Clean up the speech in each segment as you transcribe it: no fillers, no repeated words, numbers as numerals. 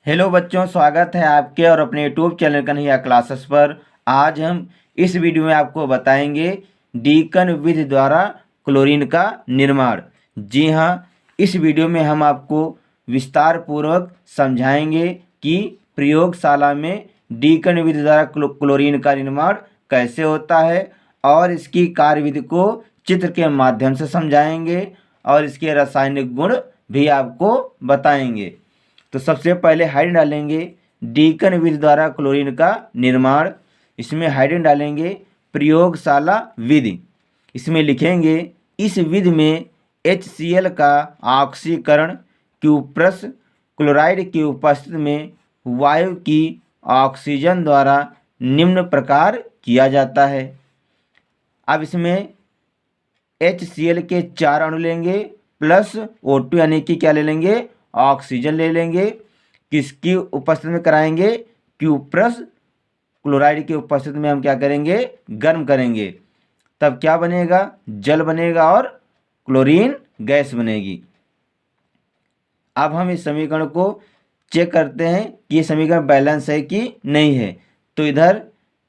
Hello बच्चों, स्वागत है आपके और अपने यूट्यूब चैनल कन्हैया क्लासेस पर। आज हम इस वीडियो में आपको बताएंगे डीकन विधि द्वारा क्लोरीन का निर्माण। जी हाँ, इस वीडियो में हम आपको विस्तार पूर्वक समझाएंगे कि प्रयोगशाला में डीकन विधि द्वारा क्लोरीन का निर्माण कैसे होता है और इसकी कार्यविधि को चित्र के माध्यम से समझाएंगे और इसके रासायनिक गुण भी आपको बताएंगे। तो सबसे पहले हाइड्रोजन डालेंगे। डीकन विधि द्वारा क्लोरीन का निर्माण, इसमें हाइड्रोजन डालेंगे। प्रयोगशाला विधि, इसमें लिखेंगे इस विधि में HCl का ऑक्सीकरण क्यूप्रस क्लोराइड की उपस्थिति में वायु की ऑक्सीजन द्वारा निम्न प्रकार किया जाता है। अब इसमें HCl के 4 अणु लेंगे प्लस O2 यानी कि क्या ले लेंगे, ऑक्सीजन ले लेंगे। किसकी उपस्थिति में कराएंगे, क्यूप्रस क्लोराइड की उपस्थिति में हम क्या करेंगे, गर्म करेंगे। तब क्या बनेगा, जल बनेगा और क्लोरीन गैस बनेगी। अब हम इस समीकरण को चेक करते हैं कि ये समीकरण बैलेंस है कि नहीं है। तो इधर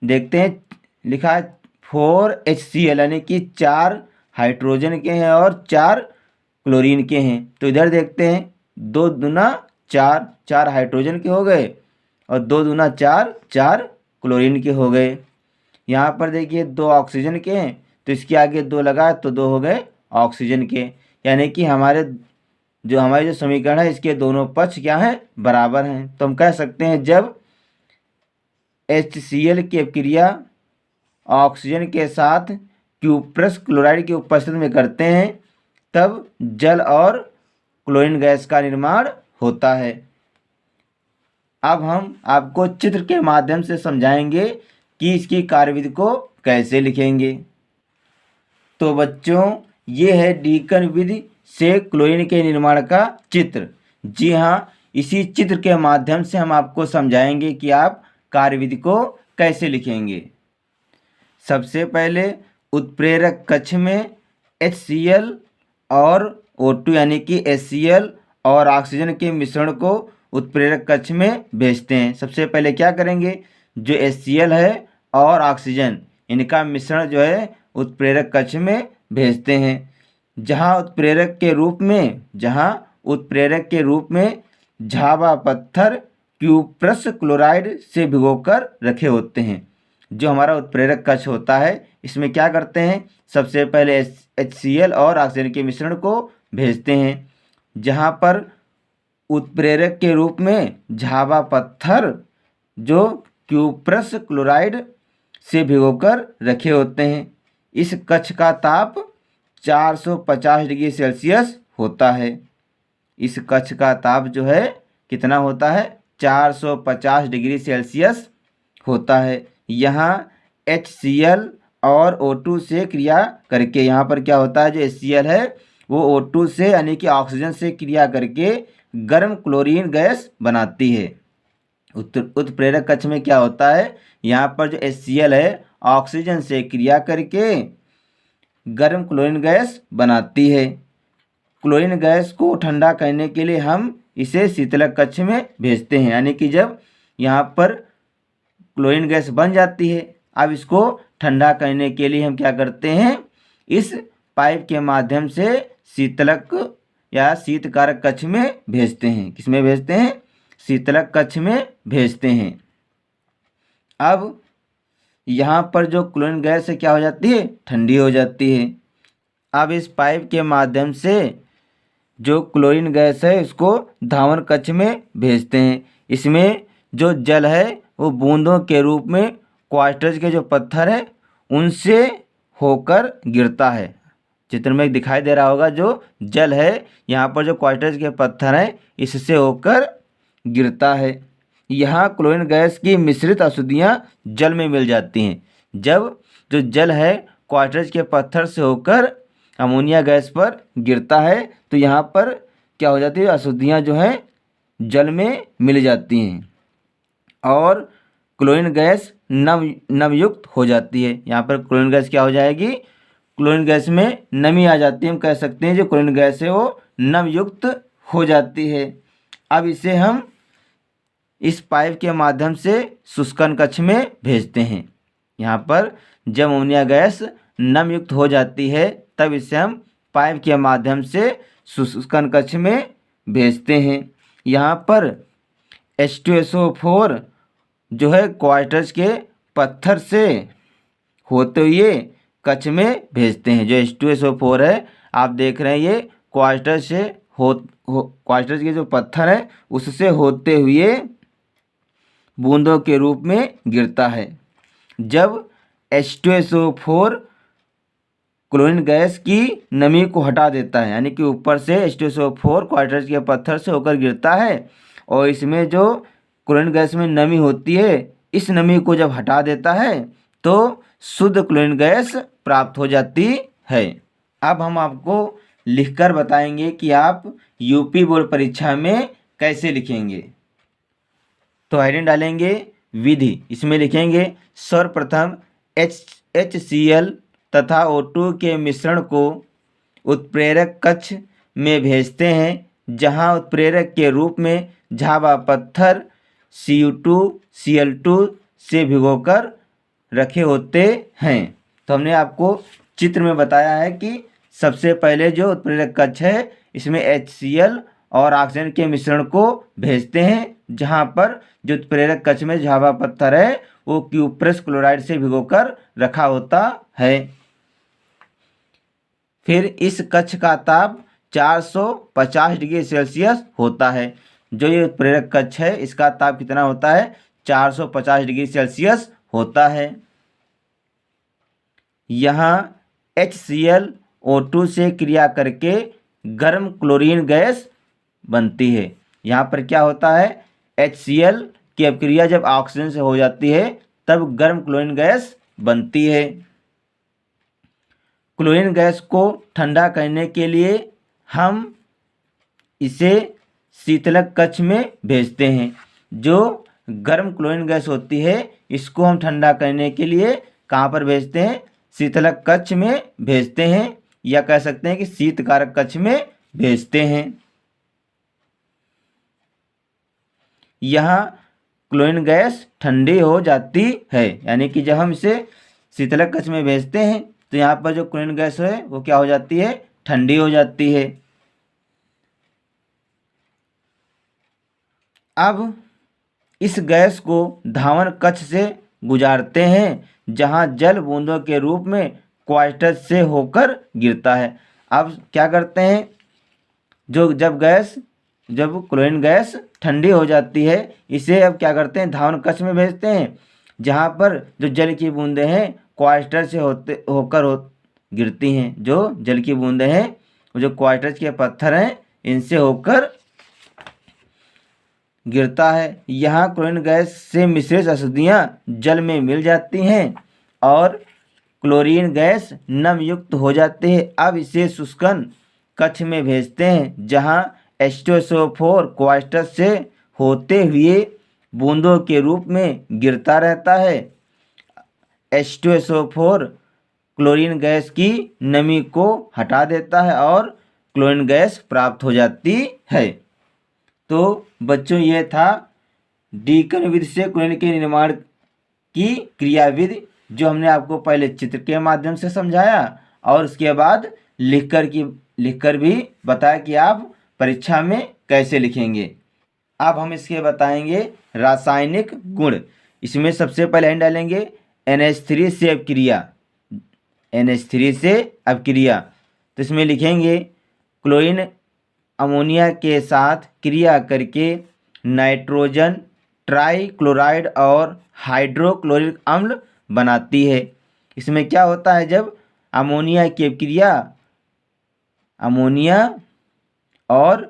देखते हैं, लिखा है 4HCl यानी कि 4 हाइड्रोजन के हैं और 4 क्लोरीन के हैं। तो इधर देखते हैं 2 दूना 4, 4 हाइड्रोजन के हो गए और 2 दूना 4, 4 क्लोरीन के हो गए। यहाँ पर देखिए 2 ऑक्सीजन के हैं तो इसके आगे 2 लगा तो 2 हो गए ऑक्सीजन के। यानी कि हमारे जो समीकरण है इसके दोनों पक्ष क्या हैं, बराबर हैं। तो हम कह सकते हैं जब HCl की क्रिया ऑक्सीजन के साथ क्यूप्रस क्लोराइड की उपस्थिति में करते हैं तब जल और क्लोरीन गैस का निर्माण होता है। अब हम आपको चित्र के माध्यम से समझाएंगे कि इसकी कार्यविधि को कैसे लिखेंगे। तो बच्चों, ये है डीकन विधि से क्लोरीन के निर्माण का चित्र। जी हाँ, इसी चित्र के माध्यम से हम आपको समझाएंगे कि आप कार्यविधि को कैसे लिखेंगे। सबसे पहले उत्प्रेरक कक्ष में HCl और O2 यानी कि HCl और ऑक्सीजन के मिश्रण को उत्प्रेरक कक्ष में भेजते हैं। सबसे पहले क्या करेंगे, जो HCl है और ऑक्सीजन इनका मिश्रण जो है उत्प्रेरक कक्ष में भेजते हैं, जहां उत्प्रेरक के रूप में झाबा पत्थर क्यूप्रस क्लोराइड से भिगोकर रखे होते हैं। जो हमारा उत्प्रेरक कक्ष होता है इसमें क्या करते हैं, सबसे पहले HCl और ऑक्सीजन के मिश्रण को भेजते हैं, जहां पर उत्प्रेरक के रूप में झाबा पत्थर जो क्यूप्रस क्लोराइड से भिगोकर रखे होते हैं। इस कक्ष का ताप 450 डिग्री सेल्सियस होता है। इस कक्ष का ताप जो है कितना होता है, 450 डिग्री सेल्सियस होता है। यहाँ HCl और O2 से क्रिया करके यहाँ पर क्या होता है, जो HCl है वो O2 से यानी कि ऑक्सीजन से क्रिया करके गर्म क्लोरीन गैस बनाती है। उत्प्रेरक कक्ष में क्या होता है, यहाँ पर जो HCl है ऑक्सीजन से क्रिया करके गर्म क्लोरीन गैस बनाती है। क्लोरीन गैस को ठंडा करने के लिए हम इसे शीतलक कक्ष में भेजते हैं, यानी कि जब यहाँ पर क्लोरीन गैस बन जाती है, अब इसको ठंडा करने के लिए हम क्या करते हैं, इस पाइप के माध्यम से शीतलक या शीतकारक कक्ष में भेजते हैं। किसमें भेजते हैं, शीतलक कक्ष में भेजते हैं। अब यहाँ पर जो क्लोरीन गैस है क्या हो जाती है, ठंडी हो जाती है। अब इस पाइप के माध्यम से जो क्लोरीन गैस है उसको धावन कक्ष में भेजते हैं। इसमें जो जल है वो बूंदों के रूप में क्वार्टज के जो पत्थर है उनसे होकर गिरता है। चित्र में दिखाई दे रहा होगा, जो जल है यहाँ पर जो क्वार्टज के पत्थर हैं इससे होकर गिरता है। यहाँ क्लोरीन गैस की मिश्रित अशुद्धियाँ जल में मिल जाती हैं। जब जो जल है क्वार्टज के पत्थर से होकर अमोनिया गैस पर गिरता है तो यहाँ पर क्या हो जाती है, अशुद्धियाँ जो हैं जल में मिल जाती हैं और क्लोरीन गैस नमयुक्त हो जाती है। यहाँ पर क्लोरीन गैस क्या हो जाएगी, क्लोरीन गैस में नमी आ जाती है। हम कह सकते हैं जो क्लोरीन गैस है वो नमयुक्त हो जाती है। अब इसे हम इस पाइप के माध्यम से शुष्कन कक्ष में भेजते हैं। यहाँ पर जब अमोनिया गैस नम युक्त हो जाती है तब इसे हम पाइप के माध्यम से शुष्कन कक्ष में भेजते हैं। यहाँ पर H2SO4 जो है क्वार्टर्स के पत्थर से होते हुए कक्ष में भेजते हैं। जो H2SO4 है आप देख रहे हैं ये क्वार्टर से क्वार्टर्स के जो पत्थर है उससे होते हुए बूंदों के रूप में गिरता है। जब H2SO4 क्लोरीन गैस की नमी को हटा देता है, यानी कि ऊपर से H2SO4 क्वार्टर्स के पत्थर से होकर गिरता है और इसमें जो क्लोरीन गैस में नमी होती है इस नमी को जब हटा देता है तो शुद्ध क्लोरीन गैस प्राप्त हो जाती है। अब हम आपको लिखकर बताएंगे कि आप यूपी बोर्ड परीक्षा में कैसे लिखेंगे। तो हेडिंग डालेंगे विधि, इसमें लिखेंगे सर्वप्रथम HCl तथा O2 के मिश्रण को उत्प्रेरक कक्ष में भेजते हैं, जहां उत्प्रेरक के रूप में झाबा पत्थर Cu2 Cl2 से भिगोकर रखे होते हैं। तो हमने आपको चित्र में बताया है कि सबसे पहले जो उत्प्रेरक कक्ष है इसमें HCl और ऑक्सीजन के मिश्रण को भेजते हैं, जहां पर जो उत्प्रेरक कक्ष में झाबा पत्थर है वो क्यूप्रस क्लोराइड से भिगोकर रखा होता है। फिर इस कक्ष का ताप 450 डिग्री सेल्सियस होता है। जो ये उत्प्रेरक कक्ष है इसका ताप कितना होता है? 450 डिग्री सेल्सियस होता है। यहाँ HCl O2 से क्रिया करके गर्म क्लोरीन गैस बनती है। यहाँ पर क्या होता है? HCl की अपक्रिया जब ऑक्सीजन से हो जाती है तब गर्म क्लोरीन गैस बनती है। क्लोरीन गैस को ठंडा करने के लिए हम इसे शीतलक कक्ष में भेजते हैं। जो गर्म क्लोरीन गैस होती है इसको हम ठंडा करने के लिए कहाँ पर भेजते हैं? शीतलक कक्ष में भेजते हैं, या कह सकते हैं कि शीतकारक कक्ष में भेजते हैं। यहाँ क्लोरीन गैस ठंडी हो जाती है, यानी कि जब हम इसे शीतलक कक्ष में भेजते हैं तो यहाँ पर जो क्लोरीन गैस है वो क्या हो जाती है? ठंडी हो जाती है। अब इस गैस को धावन कक्ष से गुजारते हैं, जहाँ जल बूंदों के रूप में क्वार्टर्स से होकर गिरता है। अब क्या करते हैं? जब क्लोरीन गैस ठंडी हो जाती है इसे अब क्या करते हैं? धावन कक्ष में भेजते हैं, जहाँ पर जो जल की बूंदें हैं क्वार्टर से गिरती हैं। जो जल की बूंदें हैं वो जो क्वार्टर्स के पत्थर हैं इनसे होकर गिरता है। यहाँ क्लोरीन गैस से मिश्रित अशुद्धियाँ जल में मिल जाती हैं और क्लोरीन गैस नम युक्त हो जाती है। अब इसे शुष्कन कक्ष में भेजते हैं, जहाँ H2SO4 क्वार्टर्स से होते हुए बूंदों के रूप में गिरता रहता है। H2SO4 क्लोरीन गैस की नमी को हटा देता है और क्लोरीन गैस प्राप्त हो जाती है। तो बच्चों ये था डीकन विधि से क्लोरीन के निर्माण की क्रियाविधि, जो हमने आपको पहले चित्र के माध्यम से समझाया और उसके बाद लिखकर भी बताया कि आप परीक्षा में कैसे लिखेंगे। अब हम इसके बताएंगे रासायनिक गुण। इसमें सबसे पहले हम डालेंगे NH3 से अपक्रिया। NH3 से अपक्रिया तो इसमें लिखेंगे क्लोरीन अमोनिया के साथ क्रिया करके नाइट्रोजन ट्राइक्लोराइड और हाइड्रोक्लोरिक अम्ल बनाती है। इसमें क्या होता है? जब अमोनिया की अपक्रिया अमोनिया और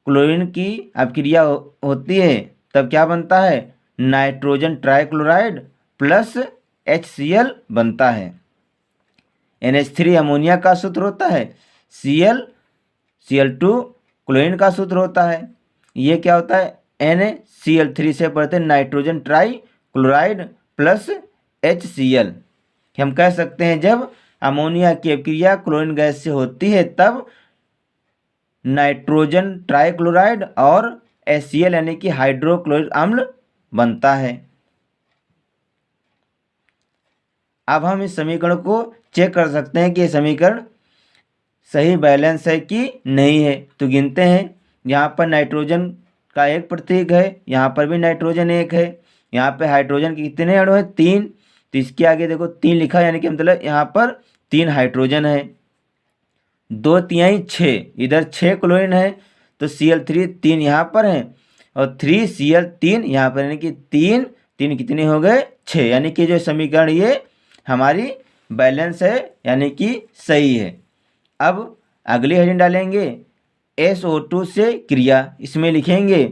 क्लोरीन की अपक्रिया होती है तब क्या बनता है? नाइट्रोजन ट्राइक्लोराइड प्लस HCl बनता है। NH3 अमोनिया का सूत्र होता है, Cl2 क्लोरीन का सूत्र होता है। ये क्या होता है? NaCl3 से बढ़ते नाइट्रोजन ट्राइक्लोराइड प्लस HCl। हम कह सकते हैं जब अमोनिया की अपक्रिया क्लोरीन गैस से होती है तब नाइट्रोजन ट्राइक्लोराइड और HCl यानी कि हाइड्रोक्लोरिक अम्ल बनता है। अब हम इस समीकरण को चेक कर सकते हैं कि ये समीकरण सही बैलेंस है कि नहीं है। तो गिनते हैं, यहाँ पर नाइट्रोजन का एक प्रतीक है, यहाँ पर भी नाइट्रोजन एक है, यहाँ पे हाइड्रोजन के कितने अणु हैं? 3। तो इसके आगे देखो 3 लिखा है, यानी कि मतलब यहाँ पर 3 हाइड्रोजन है। 2 तिहाई 6, इधर 6 क्लोरीन है, तो Cl3 3 यहाँ पर है और 3Cl3 यहाँ पर, यानी कि 3 3 कितने हो गए? 6। यानी कि जो समीकरण ये हमारी बैलेंस है, यानी कि सही है। अब अगली हेडिंग डालेंगे SO2 से क्रिया। इसमें लिखेंगे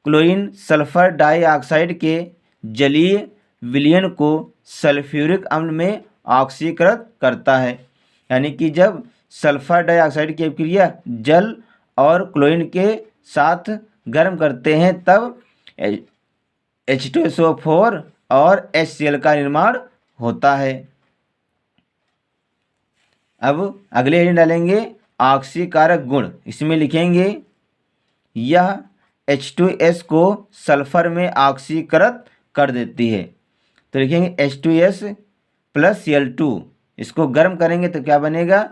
क्लोरीन सल्फर डाइऑक्साइड के जलीय विलयन को सल्फ्यूरिक अम्ल में ऑक्सीकृत करता है। यानी कि जब सल्फर डाइऑक्साइड की क्रिया जल और क्लोरीन के साथ गर्म करते हैं तब H2SO4 और HCl का निर्माण होता है। अब अगले हेडिंग डालेंगे ऑक्सीकारक गुण। इसमें लिखेंगे यह H2S को सल्फर में ऑक्सीकृत कर देती है। तो लिखेंगे H2S प्लस Cl2, इसको गर्म करेंगे तो क्या बनेगा?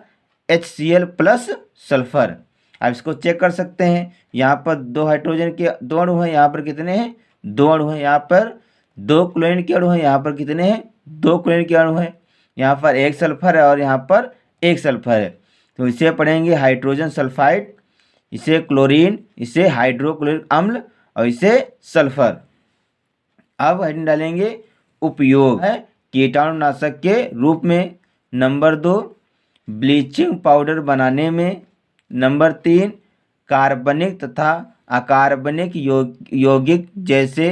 HCl plus sulphur. अब इसको चेक कर सकते हैं, यहाँ पर 2 हाइड्रोजन के 2 अणु हैं, यहाँ पर कितने हैं? 2 अणु हैं। यहाँ पर 2 क्लोरीन के अणु हैं, यहाँ पर कितने हैं? 2 क्लोरीन के अणु हैं। यहाँ पर 1 सल्फर है और यहाँ पर 1 सल्फर है। तो इसे पढ़ेंगे हाइड्रोजन सल्फाइड, इसे क्लोरीन, इसे हाइड्रोक्लोरिक अम्ल और इसे सल्फर। अब हेडिंग डालेंगे उपयोग है कीटाणुनाशक के रूप में। नंबर 2 ब्लीचिंग पाउडर बनाने में। नंबर 3 कार्बनिक तथा अकार्बनिक यौगिक जैसे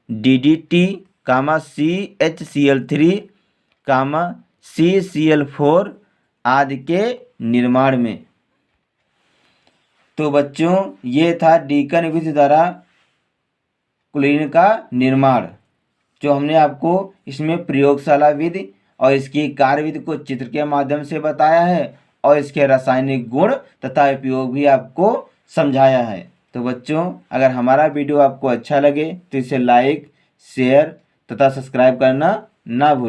DDT, CHCl3, CCl4 आदि के निर्माण में। तो बच्चों ये था डीकन विधि द्वारा क्लोरीन का निर्माण, जो हमने आपको इसमें प्रयोगशाला विधि और इसकी कार्य विधि को चित्र के माध्यम से बताया है और इसके रासायनिक गुण तथा उपयोग भी आपको समझाया है। तो बच्चों अगर हमारा वीडियो आपको अच्छा लगे तो इसे लाइक, शेयर तथा सब्सक्राइब करना ना भूलें।